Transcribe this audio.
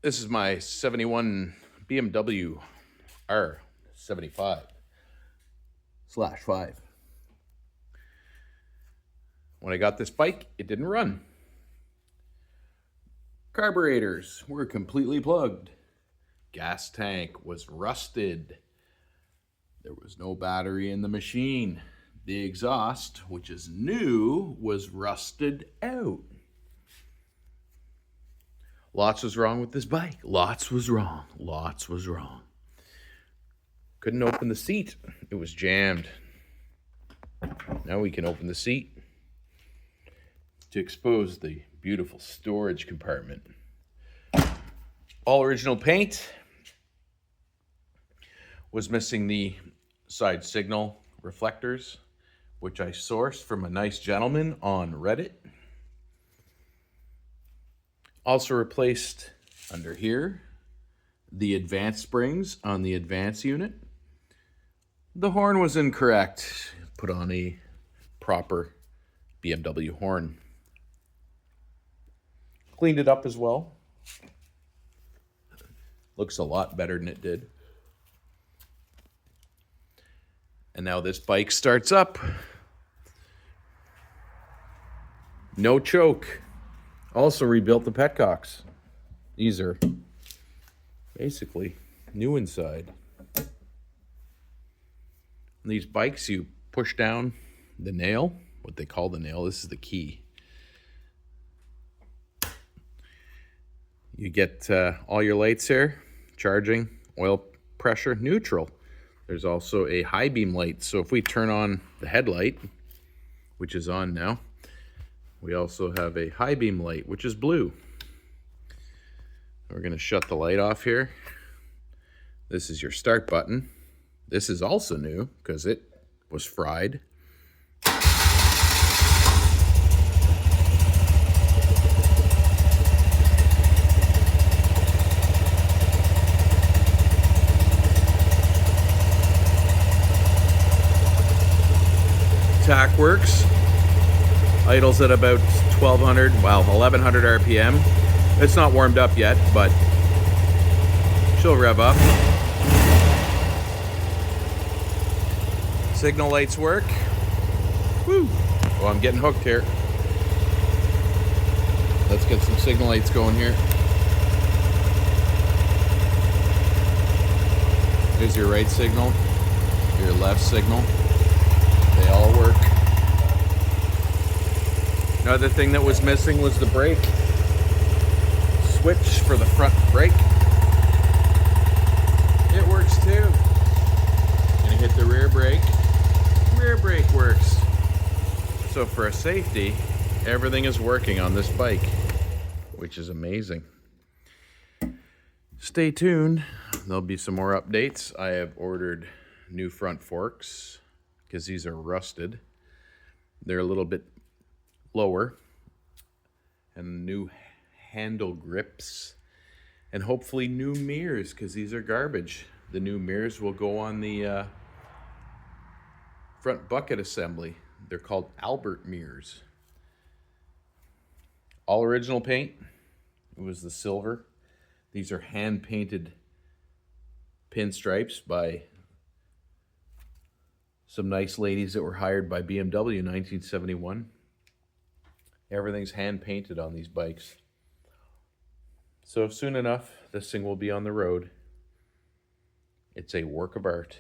This is my 71 BMW R75/5. When I got this bike, it didn't run. Carburetors were completely plugged. Gas tank was rusted. There was no battery in the machine. The exhaust, which is new, was rusted out. Lots was wrong with this bike. Lots was wrong. Lots was wrong. Couldn't open the seat. It was jammed. Now we can open the seat to expose the beautiful storage compartment. All original paint. Was missing the side signal reflectors, which I sourced from a nice gentleman on Reddit. Also replaced under here the advance springs on the advance unit. The horn was incorrect. Put on a proper BMW horn. Cleaned it up as well. Looks a lot better than it did. And now this bike starts up. No choke. Also rebuilt the petcocks. These are basically new inside. And these bikes, you push down the nail, what they call the nail. This is the key. You get all your lights here, charging, oil pressure, neutral. There's also a high beam light. So if we turn on the headlight, which is on now, we also have a high beam light, which is blue. We're gonna shut the light off here. This is your start button. This is also new because it was fried. Tack works. Idles at about 1200, well, 1100 RPM. It's not warmed up yet, but she'll rev up. Signal lights work. Woo! Oh, I'm getting hooked here. Let's get some signal lights going here. Here's your right signal, your left signal. They all work. Another thing that was missing was the brake. Switch for the front brake. It works too. Gonna hit the rear brake. Rear brake works. So for a safety, everything is working on this bike, which is amazing. Stay tuned. There'll be some more updates. I have ordered new front forks because these are rusted. They're a little bit lower, and new handle grips, and hopefully new mirrors because these are garbage. The new mirrors will go on the front bucket assembly. They're called Albert mirrors. All original paint. It was the silver. These are hand painted pinstripes by some nice ladies that were hired by BMW in 1971. Everything's hand painted on these bikes. So soon enough, this thing will be on the road. It's a work of art.